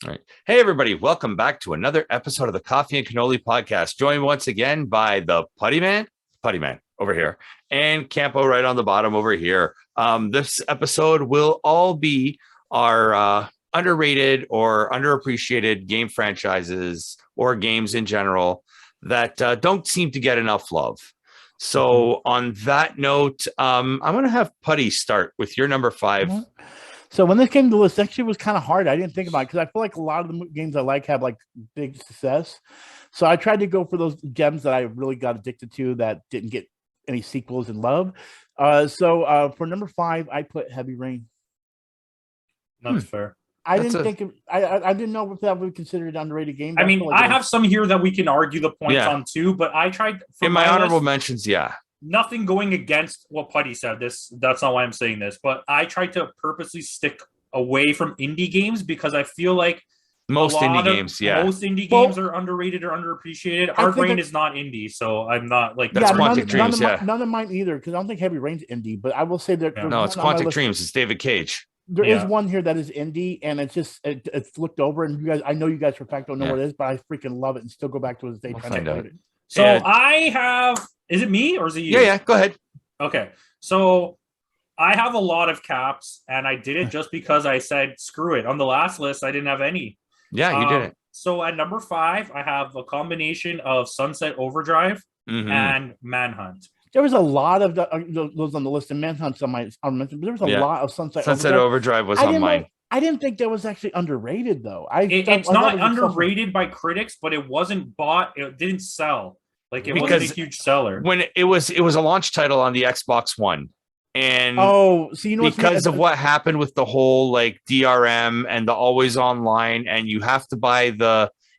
All right. Hey, everybody. Welcome back to another episode of the Coffee and Cannoli podcast. Joined once again by the Putty Man over here, and Campo right on the bottom over here. This episode will all be our underrated or underappreciated game franchises or games in general that don't seem to get enough love. So on that note, I'm going to have Putty start with your number 5. So when this came to the list, actually it was kind of hard. I didn't think about it because I feel like a lot of the games I like have like big success. So I tried to go for those gems that I really got addicted to that didn't get any sequels and love. So for number 5, I put Heavy Rain. That's fair. I didn't know if that would be considered an underrated game. I mean, I have some here that we can argue the points on too, but I tried in my honorable mentions. Yeah. Nothing going against what Putty said. That's not why I'm saying this, but I tried to purposely stick away from indie games because I feel like most indie games are underrated or underappreciated. Our Brain is not indie, so I'm not like that's Quantic Dreams. None of mine either, because I don't think Heavy Rain's indie. But I will say that no, it's Quantic Dreams. It's David Cage. There is one here that is indie, and it's just it's looked over. And you guys, I know you guys for a fact don't know what it is, but I freaking love it and still go back to it as they try to play it. So I have. Is it me or is it you? Yeah. Go ahead. Okay. So I have a lot of caps, and I did it just because I said, screw it. On the last list, I didn't have any. Yeah, you did it. So at number 5, I have a combination of Sunset Overdrive and Manhunt. There was a lot of those on the list, and Manhunt's on my mention, but there was a lot of Sunset Overdrive was on mine. I didn't think that was actually underrated, though. It's not underrated by critics, but it wasn't bought. It didn't sell. Like it wasn't a huge seller. When it was a launch title on the Xbox One. And because of what happened with the whole like DRM and the always online, and you have to buy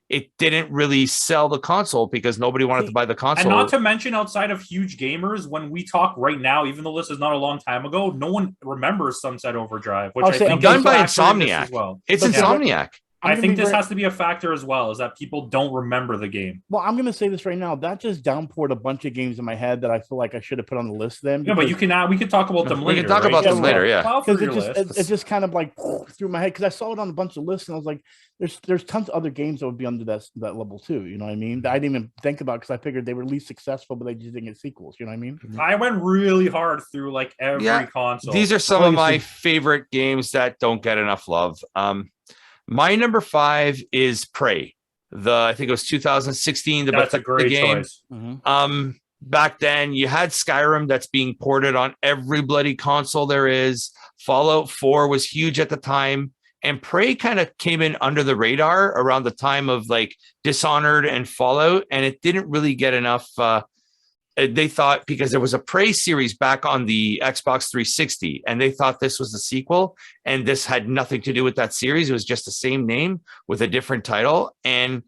it didn't really sell the console because nobody wanted to buy the console. And not to mention, outside of huge gamers, when we talk right now, even though this is not a long time ago, no one remembers Sunset Overdrive, which I think done by Insomniac. Well. It's Insomniac. I think this has to be a factor as well, is that people don't remember the game. Well, I'm going to say this right now. That just downpoured a bunch of games in my head that I feel like I should have put on the list then. Yeah, but we can talk about them later. We can talk about them later, yeah. Because it just kind of like through my head, because I saw it on a bunch of lists, and I was like, there's tons of other games that would be under that level too. You know what I mean? That I didn't even think about because I figured they were least successful, but they just didn't get sequels. You know what I mean? I went really hard through like every console. These are some of my favorite games that don't get enough love. My number 5 is Prey. I think it was 2016. That's a great choice. Back then, you had Skyrim that's being ported on every bloody console there is. Fallout 4 was huge at the time, and Prey kind of came in under the radar around the time of like Dishonored and Fallout, and it didn't really get enough. They thought because there was a Prey series back on the Xbox 360, and they thought this was the sequel, and this had nothing to do with that series. It was just the same name with a different title, and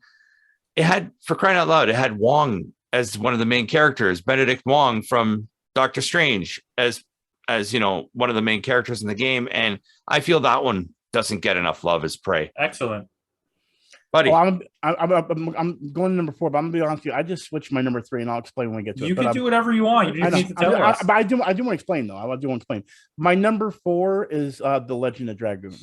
it had, for crying out loud, it had Wong as one of the main characters, Benedict Wong from Doctor Strange as one of the main characters in the game, and I feel that one doesn't get enough love as Prey. Excellent. Buddy. Well, I'm going to number 4, but I'm gonna be honest with you. I just switched my number 3, and I'll explain when we get to it. You can do whatever you want. You need to tell us. But I do want to explain though. I do want to explain. My number 4 is The Legend of Dragoon.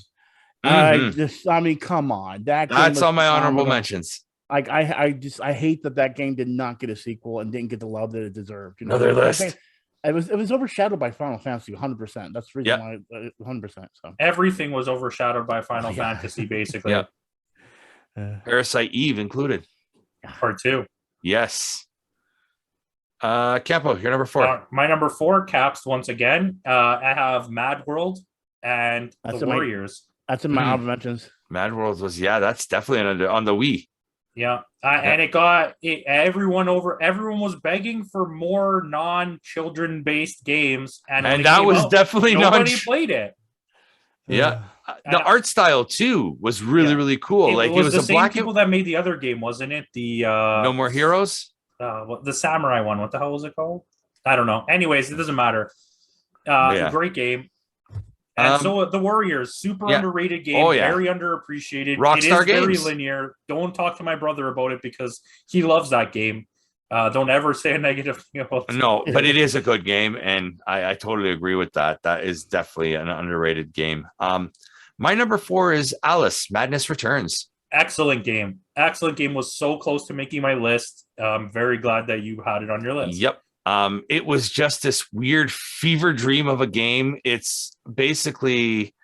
I mean, come on, that's on my honorable mentions. Like I hate that game did not get a sequel and didn't get the love that it deserved. You know, another list. It was overshadowed by Final Fantasy 100%. That's the reason why 100%. So everything was overshadowed by Final Fantasy, basically. Yeah. Parasite Eve included. Part 2. Yes. Campo, you're number 4. My number 4, caps once again. I have Mad World and The Warriors. That's in my honorable mentions. Mad World was that's definitely on the Wii. Yeah. And it got everyone was begging for more non-children based games, and that was definitely nobody played it. Yeah. The art style too was really cool. It was the a same black people that made the other game, wasn't it? The No More Heroes. The samurai one. What the hell was it called? I don't know. Anyways, it doesn't matter. Great game. And so The Warriors, super underrated game, very underappreciated. Rockstar it is very games. linear. Don't talk to my brother about it because he loves that game. Don't ever say a negative thing about it. No, but it is a good game, and I totally agree with that. That is definitely an underrated game. My number 4 is Alice, Madness Returns. Excellent game. Excellent game. Was so close to making my list. I'm very glad that you had it on your list. Yep. It was just this weird fever dream of a game. It's basically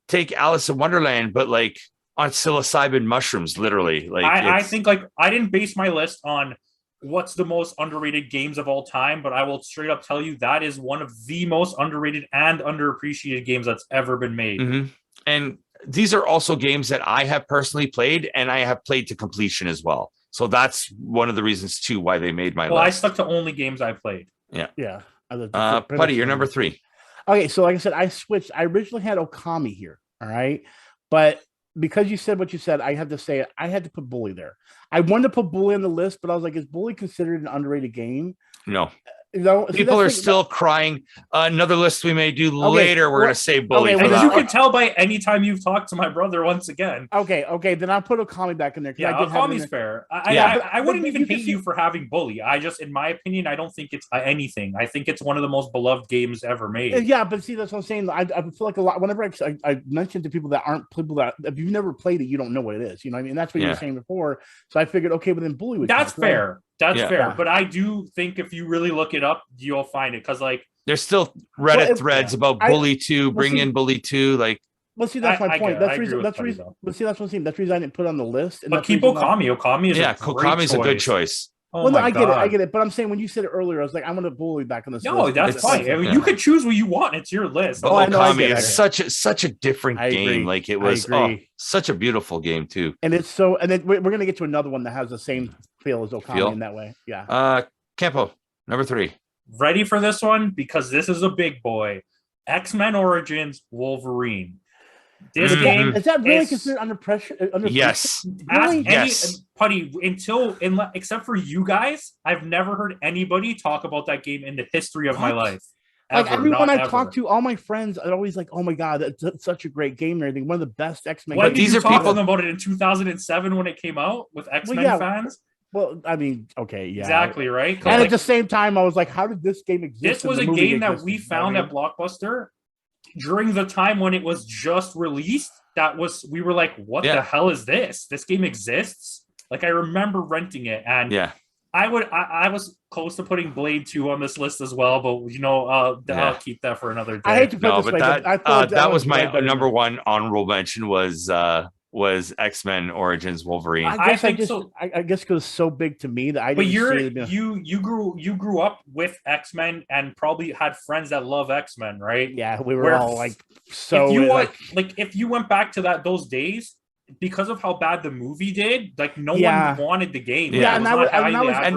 take Alice in Wonderland, but like on psilocybin mushrooms, literally. Like I think like I didn't base my list on what's the most underrated games of all time, but I will straight up tell you that is one of the most underrated and underappreciated games that's ever been made. Mm-hmm. And these are also games that I have personally played, and I have played to completion as well. So that's one of the reasons too why they made my list. I stuck to only games I played. Yeah. Putty, you're number 3. Okay, so like I said, I switched. I originally had Okami here. All right, but because you said what you said, I have to say it. I had to put Bully there. I wanted to put Bully on the list, but I was like, is Bully considered an underrated game? No. You know, people are still crying. Another list we may do later. We're going to say Bully. Okay, as you can tell by any time you've talked to my brother once again. Okay. Then I'll put Okami back in there. Yeah, Okami's fair. I wouldn't even hate you for having Bully. I just, in my opinion, I don't think it's anything. I think it's one of the most beloved games ever made. Yeah, but see, that's what I'm saying. I feel like a lot. Whenever I mention to people that aren't people that if you've never played it, you don't know what it is. You know what I mean? That's what you were saying before. So I figured, okay, but then Bully would. That's fair. That's fair. But I do think if you really look it up, you'll find it because like there's still Reddit threads about Bully 2, in Bully 2. Like, well, see, that's my point. That's the reason. That's the reason. But see, that's what I'm saying. That's the reason I didn't put it on the list. But keep Okami. Okami is Okami's a good choice. Oh well, no, I get it. But I'm saying when you said it earlier, I was like, I'm gonna Bully back on this. No, that's fine. I mean, you could choose what you want. It's your list. But Okami is such a different game. Like it was such a beautiful game too. And it's so. And then we're gonna get to another one that has the same feel as Okami in that way. Yeah. Campo, number 3. Ready for this one because this is a big boy. X-Men Origins Wolverine. This game is that really considered under pressure? Yes. Really? Putty, except for you guys, I've never heard anybody talk about that game in the history of my life. Like everyone I talk to, all my friends are always like, "Oh my god, that's such a great game and everything." One of the best X-Men. What, these are people talking about it in 2007 when it came out with X-Men fans. Well, I mean, okay, yeah, exactly right. And at the same time, I was like, "How did this game exist?" This was a game that we found at Blockbuster during the time when it was just released. We were like, "What the hell is this? This game exists!" Like I remember renting it, and I was close to putting Blade 2 on this list as well, but I'll keep that for another day. I hate to put this way, but that was my number 1 honorable mention was X-Men Origins Wolverine. I guess it was so big to me that I didn't. But you grew up with X-Men and probably had friends that love X-Men, right? Yeah, we were all like so. If you went back to those days, because of how bad the movie did, like no one wanted the game. Yeah, and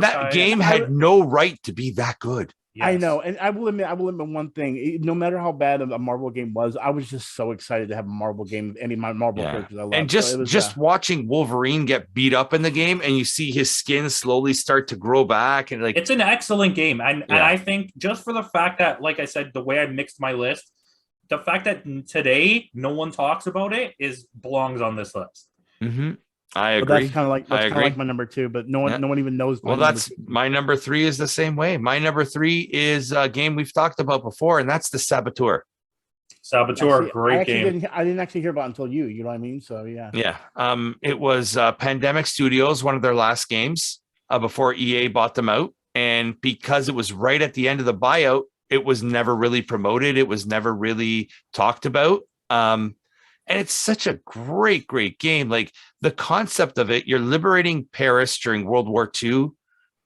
that game had no right to be that good. Yes. I know, and I will admit one thing. No matter how bad a Marvel game was, I was just so excited to have a Marvel game with any of my Marvel characters I love. And just watching Wolverine get beat up in the game, and you see his skin slowly start to grow back, and like it's an excellent game. And I think just for the fact that, like I said, the way I mixed my list, the fact that today no one talks about it belongs on this list. Mm-hmm. I agree. But that's kind of like my number 2, but no one even knows. My number 3 is the same way. My number 3 is a game we've talked about before, and that's the Saboteur. Great game. I didn't actually hear about it until you. You know what I mean? So yeah. It was Pandemic Studios, one of their last games before EA bought them out, and because it was right at the end of the buyout, it was never really promoted. It was never really talked about. And it's such a great game. Like the concept of it, you're liberating Paris during World War II,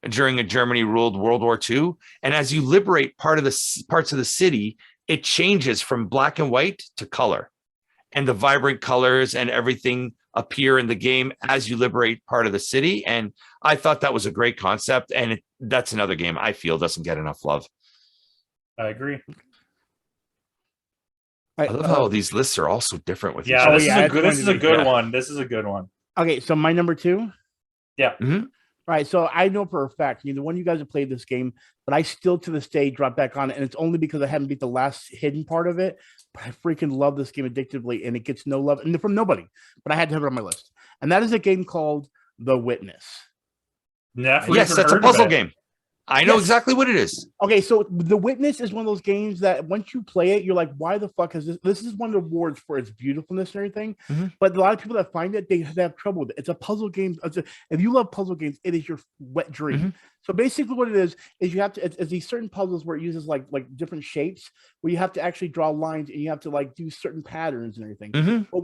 during a Germany ruled World War II. And as you liberate parts of the city, it changes from black and white to color. And the vibrant colors and everything appear in the game as you liberate part of the city. And I thought that was a great concept. And that's another game I feel doesn't get enough love. I agree. I love how these lists are also different with each other. This is a good one. This is a good one. Okay, so my number 2. Yeah. Mm-hmm. All right, so I know for a fact, neither one of you guys have played this game, but I still to this day drop back on it, and it's only because I haven't beat the last hidden part of it. But I freaking love this game addictively, and it gets no love and from nobody. But I had to have it on my list, and that is a game called The Witness. Yes, that's a puzzle game. I know exactly what it is. Okay, so The Witness is one of those games that once you play it, you're like, why the fuck is this? This is one of the awards for its beautifulness and everything. Mhm. But a lot of people that find it, they have trouble with it. It's a puzzle game. If you love puzzle games, it is your wet dream. Mhm. So basically what it is you have to, it's these certain puzzles where it uses like different shapes where you have to actually draw lines and you have to like do certain patterns and everything.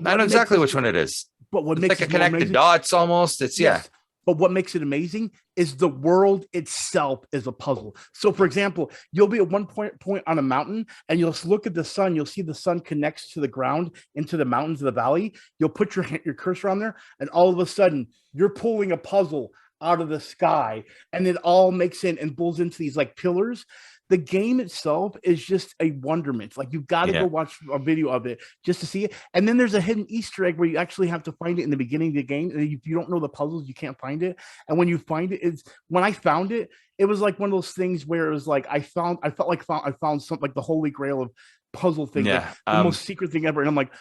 I know exactly which one it is. But what It's makes like a it more connected amazing- dots almost. It's Yes. But what makes it amazing is the world itself is a puzzle. So, for example, you'll be at one point on a mountain and you'll look at the sun. You'll see the sun connects to the ground into the mountains of the valley. You'll put your cursor on there, and all of a sudden, you're pulling a puzzle out of the sky, and it all makes it and pulls into these like pillars. The game itself is just a wonderment. Like you've got to go watch a video of it just to see it. And then there's a hidden Easter egg where you actually have to find it in the beginning of the game. And if you don't know the puzzles, you can't find it. And when you find it, when I found it, it was like one of those things where it was like I felt like I found something like the holy grail of puzzle things, like the most secret thing ever. And I'm like,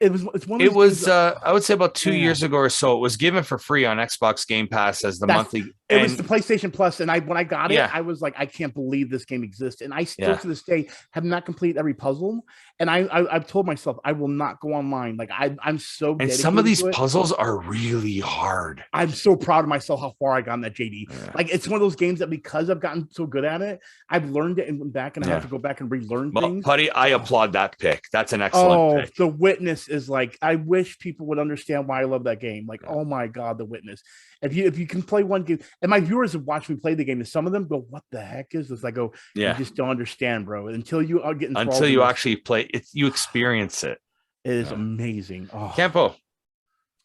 it's one of it was that, I would say about 2 years ago or so. It was given for free on Xbox Game Pass as the monthly. It was the PlayStation Plus, and when I got it, Yeah. I was like, I can't believe this game exists, and I still Yeah. to this day have not completed every puzzle. And I've told myself I will not go online. Like I'm so. And some of these dedicated to it. puzzles are really hard. I'm so proud of myself how far I got in that JD. Yeah. Like it's one of those games that because I've gotten so good at it, I've learned it and went back and I have to go back and relearn Well, things. Putty, I applaud that pick. That's an excellent pick. The Witness is like, I wish people would understand why I love that game. Like, oh my God, The Witness. If you can play one game, and my viewers have watched me play the game, and some of them go, "What the heck is this?" I go, "You just don't understand, bro." Until you are getting actually play it, you experience it. It is amazing. Oh. Campo.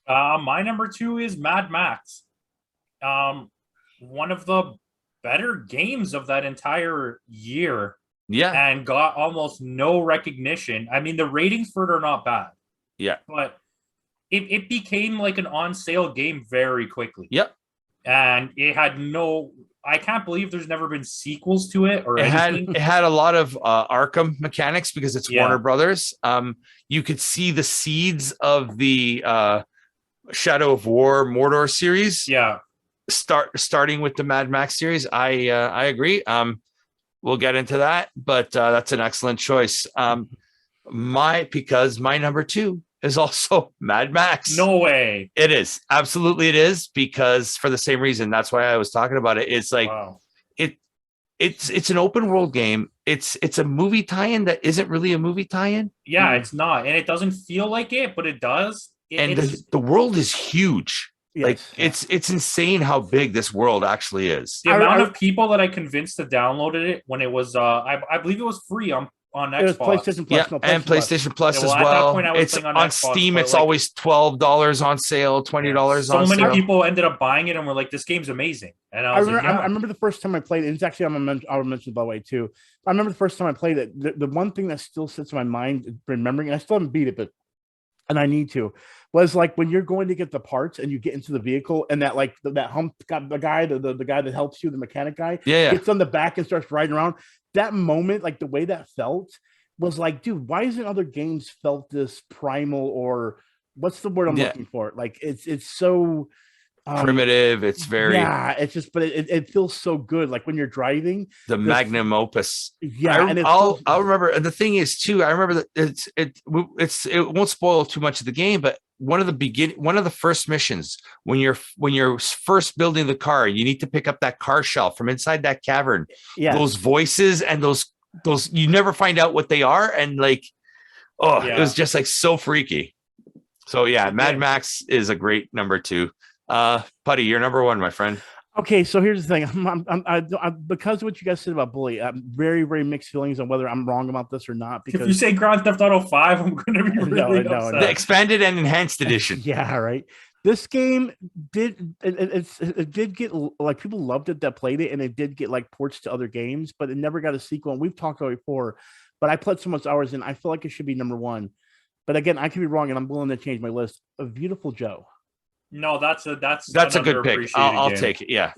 My number 2 is Mad Max. One of the better games of that entire year. Yeah. And got almost no recognition. I mean, the ratings for it are not bad. Yeah. But it became like an on-sale game very quickly. Yep. And it had I can't believe there's never been sequels to it or anything. It had a lot of Arkham mechanics because it's Warner Brothers. You could see the seeds of the Shadow of War Mordor series. Yeah. Starting with the Mad Max series. I agree. We'll get into that, but that's an excellent choice. Because my number 2 is also Mad Max. No way. It is. Absolutely it is, because for the same reason. That's why I was talking about it. It's like it's an open world game. It's a movie tie-in that isn't really a movie tie-in. Yeah, it's not. And it doesn't feel like it, but it does. The world is huge. Yes. Like it's insane how big this world actually is. The amount of people that I convinced to download it when it was I believe it was free on Xbox. It was PlayStation Plus, and PlayStation Plus as at well. That point I was It's playing on Xbox, Steam. It's always $12 on sale, $20 on sale. So many people ended up buying it and were like, "This game's amazing." And I remember the first time I played it. It's actually I'll mention by the way too. I remember the first time I played it. The one thing that still sits in my mind, remembering, and I still haven't beat it, but and I need to, was like when you're going to get the parts and you get into the vehicle and that like that hump got the guy that helps you, the mechanic guy, gets on the back and starts riding around. That moment, like the way that felt was like, dude, why isn't other games felt this primal, or what's the word I'm looking for? Like it's so primitive. It's very it's just, but it feels so good. Like when you're driving, the magnum opus. I'll remember. And the thing is too, I remember that it won't spoil too much of the game, but one of the first missions when you're first building the car, you need to pick up that car shell from inside that cavern. Those voices and those you never find out what they are, and like it was just like so freaky. So Mad Max is a great number 2. Putty, you're number 1, my friend. Okay, so here's the thing. I'm because of what you guys said about Bully, I'm very, very mixed feelings on whether I'm wrong about this or not. Because if you say Grand Theft Auto 5, I'm going to be really upset. The expanded and enhanced edition. Yeah, right. This game did get, like, people loved it that played it, and it did get like ports to other games, but it never got a sequel. And we've talked about it before, but I put so much hours in, I feel like it should be number 1. But again, I could be wrong, and I'm willing to change my list. A Beautiful Joe. No, that's a good pick. I'll take it. Yeah.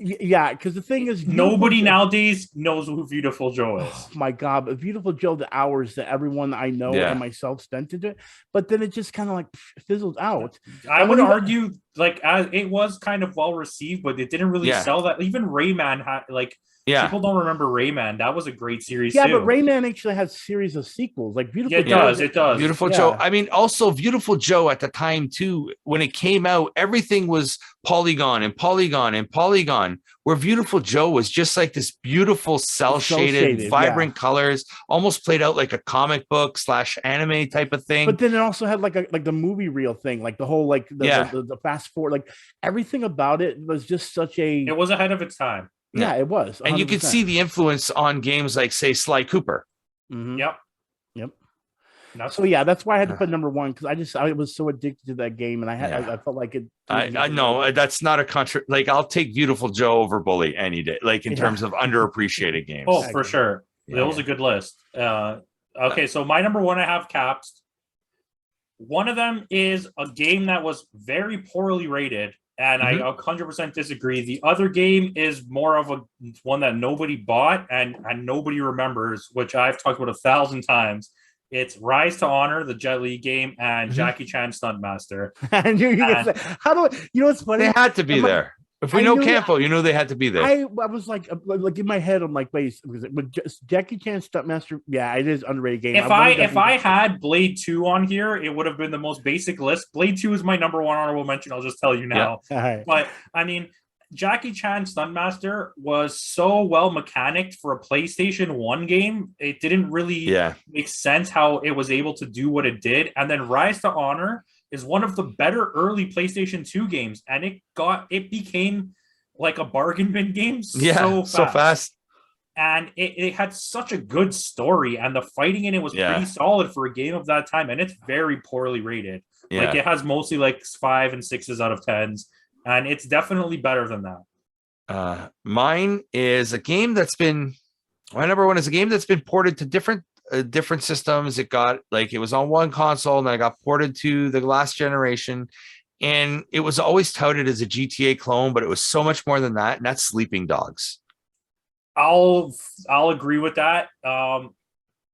Because the thing is, nobody nowadays knows who Beautiful Joe is. Oh my God, a Beautiful Joe! The hours that everyone I know and myself spent into it, but then it just kind of like fizzled out. I would argue like as it was kind of well received, but it didn't really sell that. Even Rayman had like people don't remember Rayman. That was a great series too. But Rayman actually has series of sequels, like Beautiful It Joe. It does. Beautiful Joe. I mean, also Beautiful Joe at the time too, when it came out, everything was polygon and polygon and polygon, where Beautiful Joe was just like this beautiful cell-shaded, vibrant colors, almost played out like a comic book / anime type of thing. But then it also had like the movie reel thing, like the whole like the fast forward, like everything about it was just such a. It was ahead of its time. Yeah, it was. 100%. And you could see the influence on games like, say, Sly Cooper. Mm-hmm. Yep. So yeah, that's why I had to put number one, because I was so addicted to that game, and I felt like it. I know that's not a like I'll take Beautiful Joe over Bully any day, like in terms of underappreciated games. Oh, for sure. That was a good list. Okay, so my number one I have caps. One of them is a game that was very poorly rated, and I 100% disagree. The other game is more of one that nobody bought and nobody remembers, which I've talked about 1,000 times. It's Rise to Honor, the Jet Li game, and Jackie Chan Stuntmaster. I knew you were gonna say, how do you know what's funny? They had to be there. If we know Campo, you know they had to be there. I was like in my head, I'm like, wait, with Jackie Chan Stuntmaster, it is underrated game. If I had Blade 2 on here, it would have been the most basic list. Blade 2 is my number one honorable mention. I'll just tell you now. Yeah. But I mean, Jackie Chan Stuntmaster was so well mechanicked for a PlayStation 1 game. It didn't really make sense how it was able to do what it did. And then Rise to Honor is one of the better early PlayStation 2 games, and it became like a bargain bin game so fast. And it had such a good story, and the fighting in it was pretty solid for a game of that time, and it's very poorly rated. Like it has mostly like 5 and 6s out of 10s, and it's definitely better than that. Mine is a game that's been my number one is a game that's been ported to different systems. It was on one console, and then I got ported to the last generation, and it was always touted as a GTA clone, but it was so much more than that, and that's Sleeping Dogs. I'll agree with that.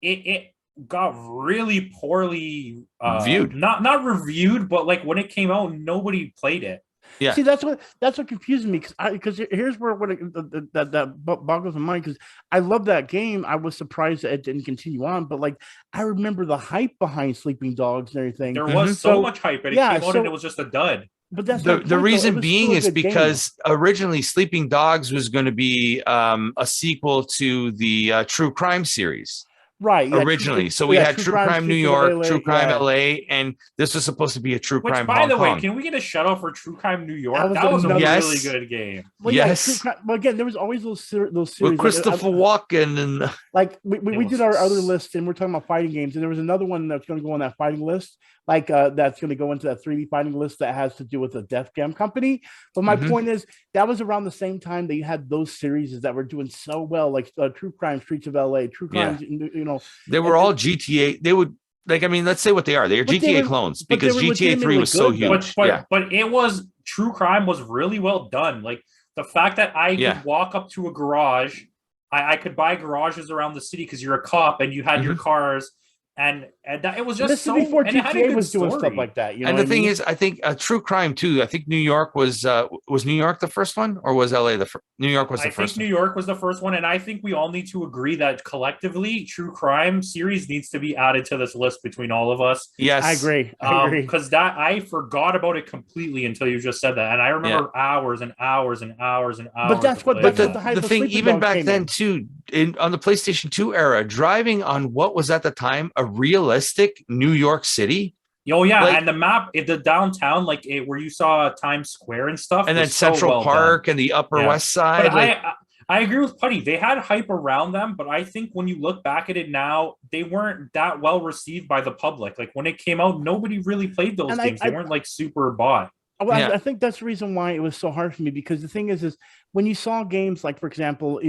It got really poorly viewed, not reviewed, but like when it came out, nobody played it. Yeah. See, that's what confused me, because here's where that boggles my mind, because I love that game. I was surprised that it didn't continue on, but like I remember the hype behind Sleeping Dogs and everything. There was so much hype, and it came out and it was just a dud. But that's the reason being is because originally Sleeping Dogs was going to be a sequel to the True Crime series. Right. Originally. So we had True Crime New York, True Crime LA, and this was supposed to be a True Crime By the way, can we get a shout out for True Crime New York? That was a really good game. Well, yes. Again, there was always those series. With Christopher Walken and like we did our other list, and we're talking about fighting games, and there was another one that's going to go on that fighting list, that's going to go into that 3D fighting list that has to do with the Def Jam company. But my point is, that was around the same time that you had those series that were doing so well, like True Crime Streets of LA, True Crime, they were all GTA. They would let's say what they are. They are GTA clones, because GTA 3 was so huge. But it was True Crime was really well done. Like the fact that I could walk up to a garage, I could buy garages around the city because you're a cop and you had your cars. And that, it was just so before GTA was doing stuff like that. And the thing is, I think True Crime too. I think New York was New York the first one, or was LA the first? New York was the first. I think New York was the first one, and I think we all need to agree that collectively, True Crime series needs to be added to this list between all of us. Yes, I agree. Because I forgot about it completely until you just said that, and I remember hours and hours and hours and hours. But that's what. But the thing, even back then too, on the PlayStation 2 era, driving on what was at the time a realistic New York City. Oh yeah, and the map, the downtown, where you saw Times Square and stuff, and then Central Park and the Upper West Side. But I agree with Putty. They had hype around them, but I think when you look back at it now, they weren't that well received by the public. Like when it came out, nobody really played those games. They weren't super bought. Well, I think that's the reason why it was so hard for me, because the thing is when you saw games like, for example,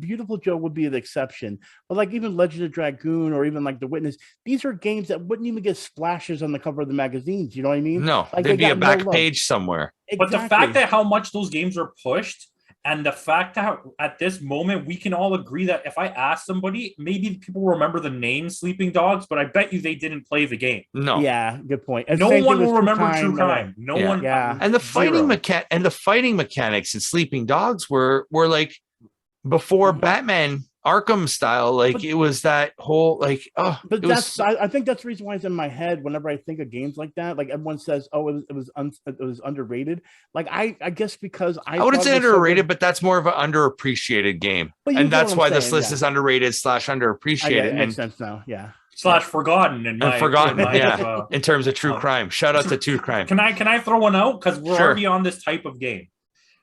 Beautiful Joe would be the exception, but like even Legend of Dragoon or even like The Witness, these are games that wouldn't even get splashes on the cover of the magazines. You know what I mean? No, there'd be a back page somewhere. Exactly. But the fact that how much those games are pushed, And the fact that at this moment, we can all agree that if I ask somebody, maybe people remember the name Sleeping Dogs, but I bet you they didn't play the game. No. Yeah, good point. No one will remember True Crime. No one. Yeah. And the fighting mechanics in Sleeping Dogs were like before Batman Arkham style. Like it was that whole like I think that's the reason why it's in my head whenever I think of games like that. Like everyone says, oh, it was underrated. Like I guess because I wouldn't say underrated, but that's more of an underappreciated game, and that's why this list is underrated / underappreciated. It makes sense now. Yeah. / forgotten in terms of true crime. Shout out to True Crime. Can I throw one out because we're already on this type of game?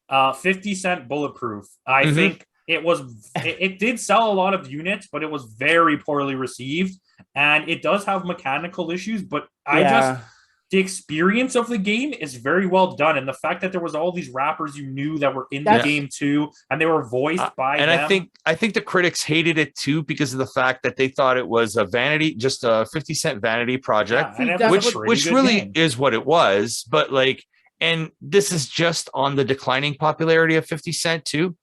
50 Cent Bulletproof. I think it did sell a lot of units, but it was very poorly received, and it does have mechanical issues. But the experience of the game is very well done, and the fact that there was all these rappers you knew that were in the game too, and they were voiced by them. I think the critics hated it too because of the fact that they thought it was a 50 Cent vanity project, which really is what it was. But like, and this is just on the declining popularity of 50 Cent too.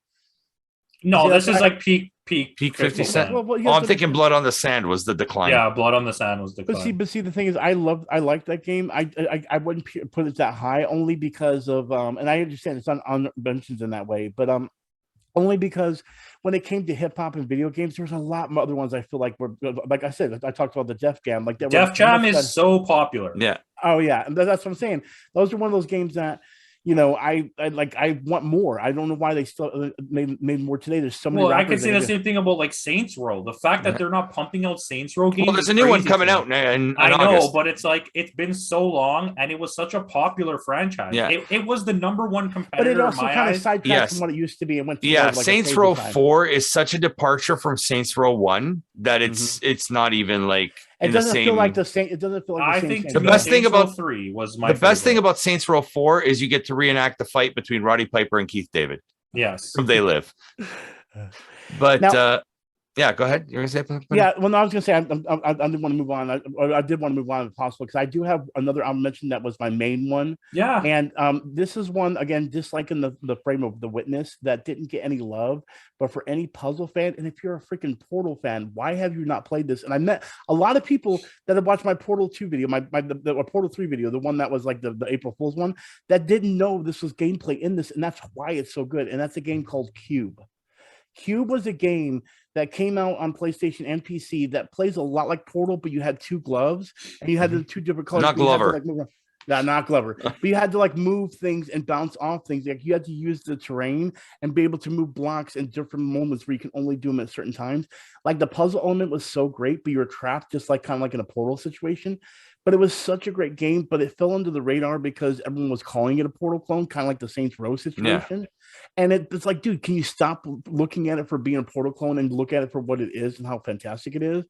No, this is like peak 50 Cent. I'm thinking Blood on the Sand was the decline. Yeah, Blood on the Sand was the decline. But see, the thing is, I liked that game. I wouldn't put it that high only because of and I understand it's on mentions in that way, but only because when it came to hip hop and video games, there was a lot of other ones I feel like were, like I said, I talked about the Def Jam. Like Def Jam is so popular. Yeah. Oh yeah, and that's what I'm saying. Those are one of those games that, you know, I want more. I don't know why they still made more today. There's so many. Well, I could say the same thing about like Saints Row. The fact that they're not pumping out Saints Row games. Well, there's a new one coming out in I know, August. but it's like it's been so long, and it was such a popular franchise. Yeah. It was the number one competitor. But it also kind of sidetracked from what it used to be and went. To Saints Row 4 is such a departure from Saints Row 1 that it's not even like. It doesn't feel like the same. It doesn't feel like the same. I think the best thing about 3 was the best thing about Saints Row 4 is you get to reenact the fight between Roddy Piper and Keith David. Yes, from They Live. But now, yeah, go ahead. You're gonna say something? Yeah, well, no, I was gonna say I didn't want to move on. I did want to move on if possible because I do have another. I'll mention that was my main one. Yeah, and this is one again, just like in the frame of The Witness, that didn't get any love. But for any puzzle fan, and if you're a freaking Portal fan, why have you not played this? And I met a lot of people that have watched my Portal 2 video, the Portal 3 video, the one that was like the April Fool's one, that didn't know this was gameplay in this, and that's why it's so good. And that's a game called Cube. Cube was a game that came out on PlayStation and PC that plays a lot like Portal, but you had two gloves and you had the two different colors. Not Glover. Not Glover. But you had to like move things and bounce off things. Like you had to use the terrain and be able to move blocks in different moments where you can only do them at certain times. Like the puzzle element was so great, but you were trapped just like kind of like in a Portal situation. But it was such a great game, but it fell under the radar because everyone was calling it a Portal clone, kind of like the Saints Row situation. Yeah. And it's like, dude, can you stop looking at it for being a Portal clone and look at it for what it is and how fantastic it is?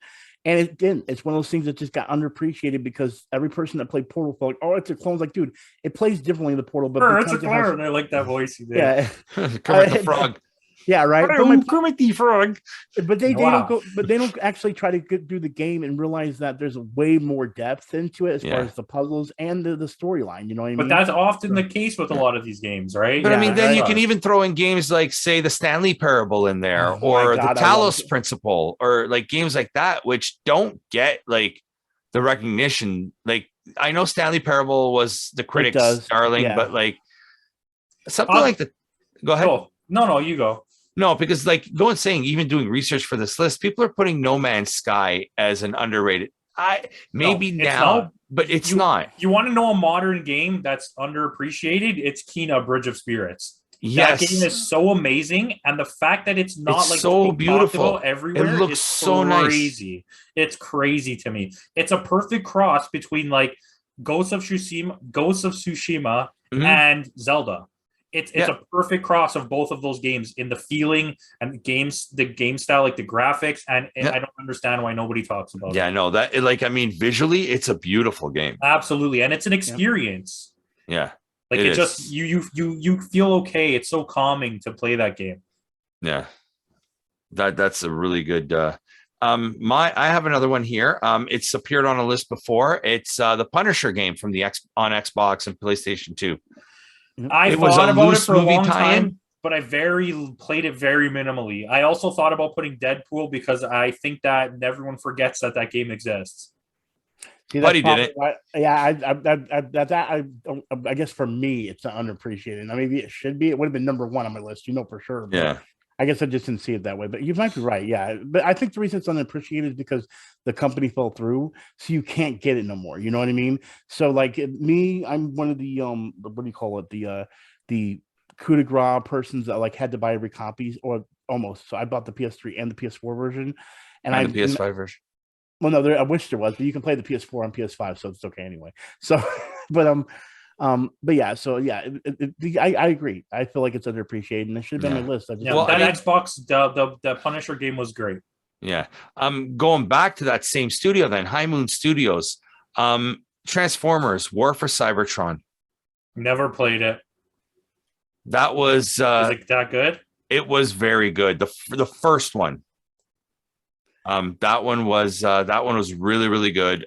And it didn't. It's one of those things that just got underappreciated because every person that played Portal felt like, oh, it's a clone. It's like, dude, it plays differently in the Portal. But it's a clone. I like that voice you did. Yeah. Kermit the Frog. Yeah, right. Kermit the Frog. But they don't actually try to get through the game and realize that there's way more depth into it as far as the puzzles and the storyline. You know what I mean? But that's often the case with a lot of these games, right? But I mean, then you can even throw in games like, say, the Stanley Parable in there, or the Talos Principle, or like games like that, which don't get like the recognition. Like I know Stanley Parable was the critics' darling, but like something like that. Go ahead. Oh, no, you go. No, because like even doing research for this list, people are putting No Man's Sky as an underrated. But it's not. You want to know a modern game that's underappreciated? It's Kena Bridge of Spirits. Yes. That game is so amazing, and the fact that it's not it's like so beautiful everywhere, it looks so crazy. Nice. It's crazy to me. It's a perfect cross between like Ghosts of Tsushima, and Zelda. It's a perfect cross of both of those games in the feeling and the game style, like the graphics, and I don't understand why nobody talks about it. Yeah, no, that visually, it's a beautiful game. Absolutely, and it's an experience. Yeah, like it just you feel okay. It's so calming to play that game. Yeah, that's a really good. I have another one here. It's appeared on a list before. It's the Punisher game from on Xbox and PlayStation 2. I thought about it for a long time. but I played it very minimally. I also thought about putting Deadpool because I think that everyone forgets that game exists. See, But he didn't. I guess for me, it's underappreciated. Now, maybe it should be. It would have been number one on my list, for sure. But Yeah. I guess I just didn't see it that way. But you might be right. Yeah. But I think the reason it's underappreciated is because the company fell through, so you can't get it no more. You know what I mean? So like me, I'm one of the what do you call it? The coup de grace persons that like had to buy every copy or almost. So I bought the PS3 and the PS4 version, and the PS5 version. Well, no, I wish there was, but you can play the PS4 on PS5, so it's okay anyway. So, but yeah, so yeah, I agree. I feel like it's underappreciated, and it should have been on my list. Xbox, the Punisher game was great. Yeah, going back to that same studio, then High Moon Studios, Transformers: War for Cybertron. Never played it. That was. Is it that good? It was very good. The first one. That one was really, really good.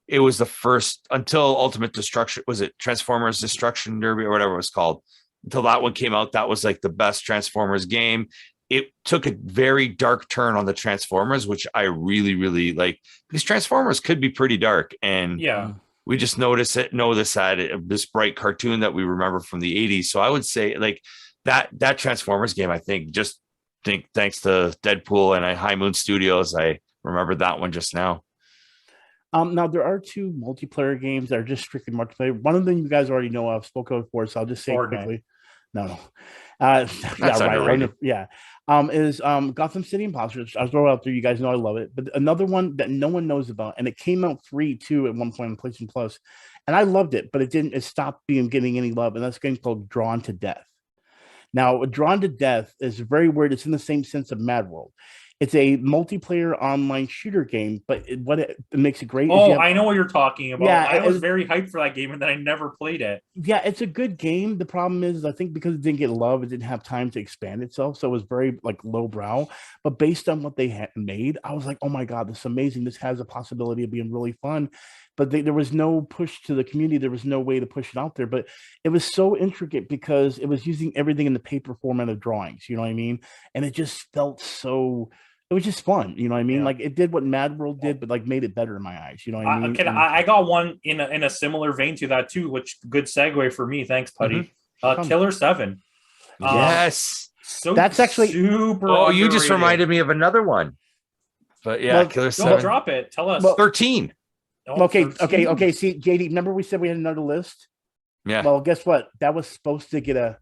It was the first until Ultimate Destruction. Was it Transformers Destruction Derby or whatever it was called? Until that one came out, that was like the best Transformers game. It took a very dark turn on the Transformers, which I really, really like, because Transformers could be pretty dark, and we just know this bright cartoon that we remember from the 80s. So I would say like that Transformers game, I think thanks to Deadpool and High Moon Studios, I remembered that one just now. Now there are two multiplayer games that are just strictly multiplayer. One of them you guys already know I've spoken of before, so I'll just say quickly. No. That's underrated. Yeah. Is Gotham City Imposters. I'll throw it out there. You guys know I love it. But another one that no one knows about, and it came out free too at one point on PlayStation Plus, and I loved it, but it stopped getting any love, and that's a game called Drawn to Death. Now, Drawn to Death is very weird. It's in the same sense of Mad World. It's a multiplayer online shooter game, but what makes it great. I know what you're talking about. Yeah, I was very hyped for that game, and then I never played it. Yeah, it's a good game. The problem is, I think because it didn't get love, it didn't have time to expand itself, so it was very like lowbrow. But based on what they had made, I was like, oh my god, this is amazing. This has a possibility of being really fun. But there was no push to the community. There was no way to push it out there. But it was so intricate because it was using everything in the paper format of drawings. You know what I mean? And it just felt so. It was just fun. You know what I mean? Yeah. Like it did what Mad World did, but like made it better in my eyes. You know what I mean? I got one in a similar vein to that too, which good segue for me. Thanks, Putty. Killer 7. Yes. So that's actually super. Oh, you just reminded me of another one. But yeah, Killer 7. Drop it. Tell us. 13. Oh, okay. 13. Okay. See, JD, remember we said we had another list? Yeah. Well, guess what? That was supposed to get a.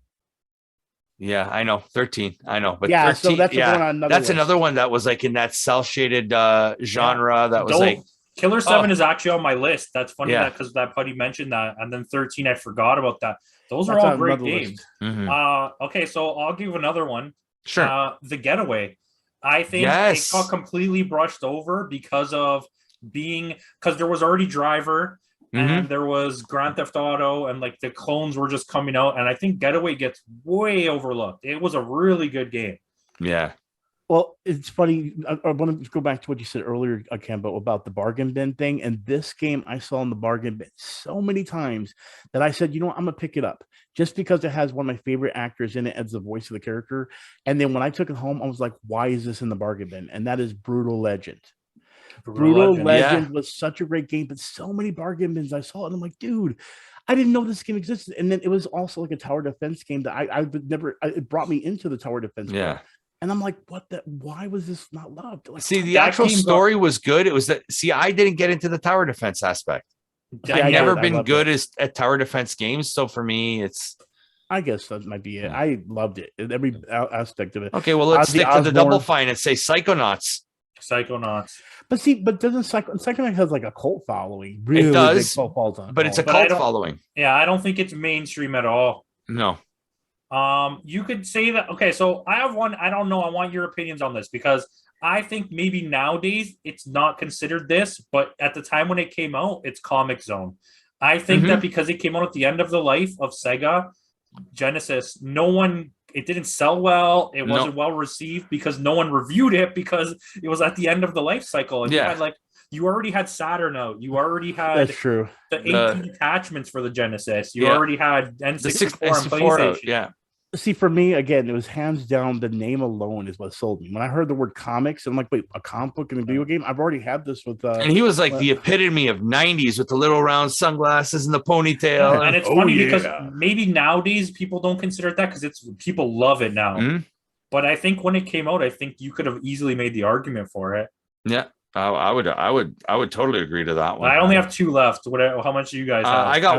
Yeah, I know. 13. I know. But yeah, 13, so that's another one that was like in that cell shaded genre that was like. Killer 7 is actually on my list. That's funny because that Putty mentioned that. And then 13, I forgot about that. Those are all great games. Mm-hmm. Okay, so I'll give another one. Sure. The Getaway. I think it got completely brushed over because there was already Driver and there was Grand Theft Auto, and like the clones were just coming out, and I think Getaway gets way overlooked. It was a really good game. Yeah. Well, it's funny. I want to go back to what you said earlier, Kemba, about the bargain bin thing. And this game I saw in the bargain bin so many times that I said, I'm going to pick it up just because it has one of my favorite actors in it as the voice of the character. And then when I took it home, I was like, why is this in the bargain bin? And that is Brutal Legend. Brutal Legend was such a great game, but so many bargain bins I saw it. And I'm like, dude, I didn't know this game existed. And then it was also like a tower defense game that I would never, it brought me into the tower defense game. And I'm like, why was this not loved? Like, see, the actual story was good. It was that, I didn't get into the tower defense aspect. I've never been good at tower defense games. So for me, I guess that might be it. I loved it. Every aspect of it. Okay, well, let's stick to the Double Fine and say Psychonauts. But doesn't Psychonauts has like a cult following? Really it does, big cult following. But it's a cult following. Yeah, I don't think it's mainstream at all. No. You could say that. Okay, so I have one. I don't know. I want your opinions on this because I think maybe nowadays it's not considered this, but at the time when it came out, it's Comic Zone. I think that because it came out at the end of the life of Sega Genesis, it didn't sell well. It wasn't well received because no one reviewed it because it was at the end of the life cycle. And you already had Saturn out. You already had that's true. The 18 attachments for the Genesis. You already had N64 and PlayStation. Yeah. See, for me, again, it was hands down the name alone is what sold me. When I heard the word comics, I'm like, wait, a comic book and a video game? I've already had this with And he was like the epitome of 90s with the little round sunglasses and the ponytail. And it's funny because maybe nowadays people don't consider it that because it's people love it now. Mm-hmm. But I think when it came out, I think you could have easily made the argument for it. Yeah. I would totally agree to that one. I only have 2 left. How much do you guys have? I got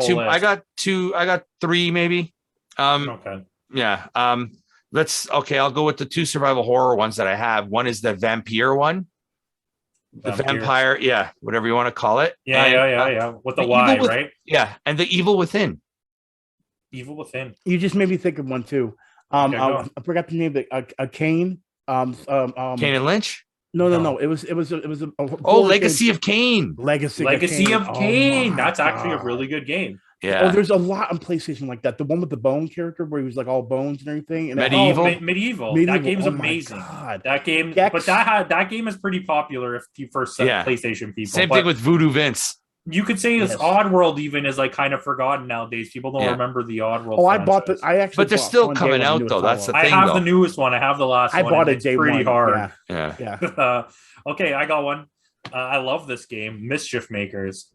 2. I got 2. I got 3 maybe. Okay. Yeah. I'll go with the 2 survival horror ones that I have. One is the vampire one. The vampire, yeah, whatever you want to call it. Yeah. With the Y, right? Yeah, and the Evil Within. Evil Within. You just made me think of one too. I forgot the name of it. A Kane. Kane and Lynch. No. It was Legacy of Kane. Legacy of Kane. That's actually a really good game. Yeah. Oh, there's a lot on PlayStation like that. The one with the bone character where he was like all bones and everything. And Medieval. That game's amazing. That game, but that game is pretty popular if you first set PlayStation people. Same thing with Voodoo Vince. You could say this Oddworld even is like kind of forgotten nowadays. People don't remember the Oddworld. Oh, I bought but they're still coming out though. That's the thing. I have the newest one. I have the last one. I bought it day pretty hard. Yeah. Okay, I got one. I love this game, Mischief Makers.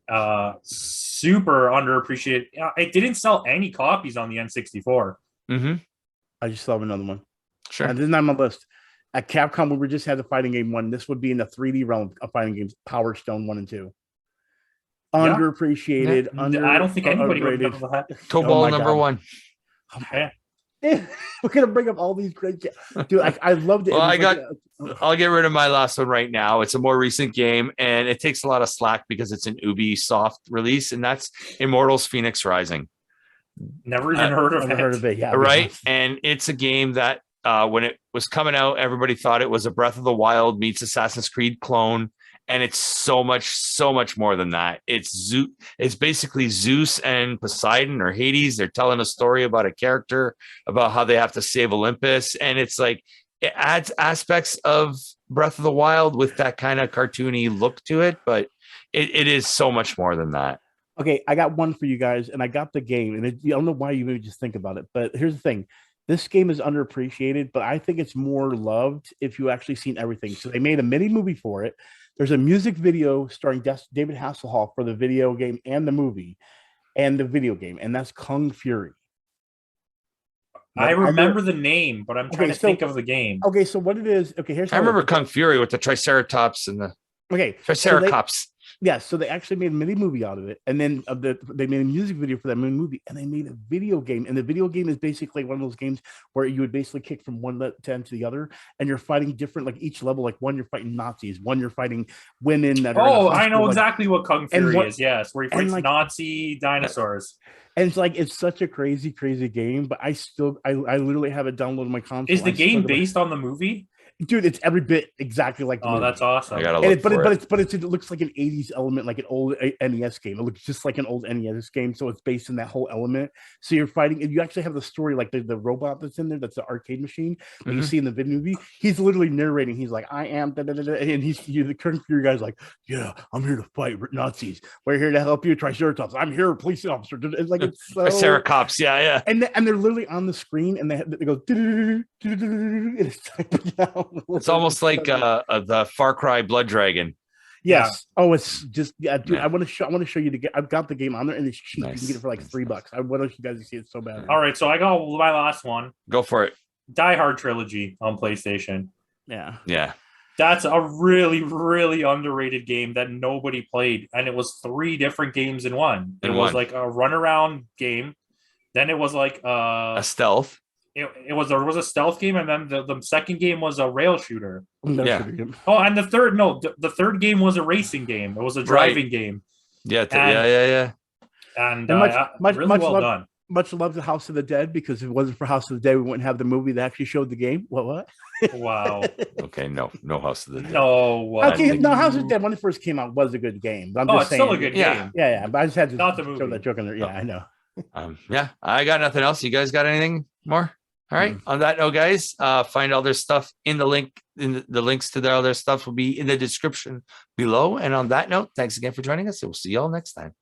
Super underappreciated. It didn't sell any copies on the N64. Mm-hmm. I just saw another one. Sure. And this is not on my list. At Capcom, we just had the fighting game one. This would be in the 3D realm of fighting games. Power Stone 1 and 2. Underappreciated. Yeah. I don't think anybody remembers that. Tobal number 1. Okay. We're gonna bring up all these great games. Dude, I loved it. Well, I'll get rid of my last one right now. It's a more recent game, and it takes a lot of slack because it's an Ubisoft release, and that's Immortals: Phoenix Rising. Never even heard of it. Yeah, right. And it's a game that when it was coming out, everybody thought it was a Breath of the Wild meets Assassin's Creed clone. And it's so much more than that. It's basically Zeus and Poseidon or Hades. They're telling a story about a character, about how they have to save Olympus. And it's like, it adds aspects of Breath of the Wild with that kind of cartoony look to it. But it is so much more than that. Okay, I got one for you guys, and I got the game. And I don't know why you maybe just think about it. But here's the thing. This game is underappreciated, but I think it's more loved if you actually seen everything. So they made a mini movie for it. There's a music video starring David Hasselhoff for the video game and the movie and the video game, and that's Kung Fury. I remember the name, but I'm trying to think of the game. Okay, so what it is, I remember Kung Fury with the Triceratops and the Triceratops. So they actually made a mini movie out of it, and then they made a music video for that mini movie, and they made a video game. And the video game is basically one of those games where you would basically kick from one end to the other, and you're fighting different, like each level. Like one, you're fighting Nazis, one, you're fighting women that are. I know exactly what Kung Fury is. Yes, where you fight Nazi dinosaurs. And it's such a crazy game, but I literally have it downloaded on my console. Is the game based on the movie? Dude, it's every bit exactly like the movie. That's awesome. I gotta look but it looks like an 80s element, like an old NES game. It looks just like an old NES game, so it's based in that whole element. So you're fighting, and you actually have the story, like the robot that's in there, that's the arcade machine that you see in the video movie. He's literally narrating. He's like, "I am," and the current Fury guy's like, "Yeah, I'm here to fight Nazis. We're here to help you, Triceratops. I'm here, police officer." It's like it's so... Triceratops, yeah. And they're literally on the screen, and they go, and it's typing out. It's almost like the Far Cry Blood Dragon. Yes. Yeah. Oh, it's just dude. Yeah. I want to show you I've got the game on there, and it's cheap. Nice. You can get it for like $3. I want you guys to see it so bad. All right, so I got my last one. Go for it. Die Hard Trilogy on PlayStation. Yeah. That's a really, really underrated game that nobody played, and it was 3 different games in one. It was like a runaround game. Then it was like a stealth. It was a stealth game, and then the second game was a rail shooter. Oh, and the third game was a racing game. It was a driving game. Yeah. And much well done. Much love to House of the Dead, because if it wasn't for House of the Dead, we wouldn't have the movie that actually showed the game. What? Wow. Okay, no House of the Dead. No. Okay, no, House of the Dead when it first came out was a good game. I'm just saying, still a good game. Yeah. But I just had to not the movie. Throw that joke in there. Yeah, I know. I got nothing else. You guys got anything more? All right. On that note, guys, find all their stuff in the link. The links to their other stuff will be in the description below. And on that note, thanks again for joining us. We'll see you all next time.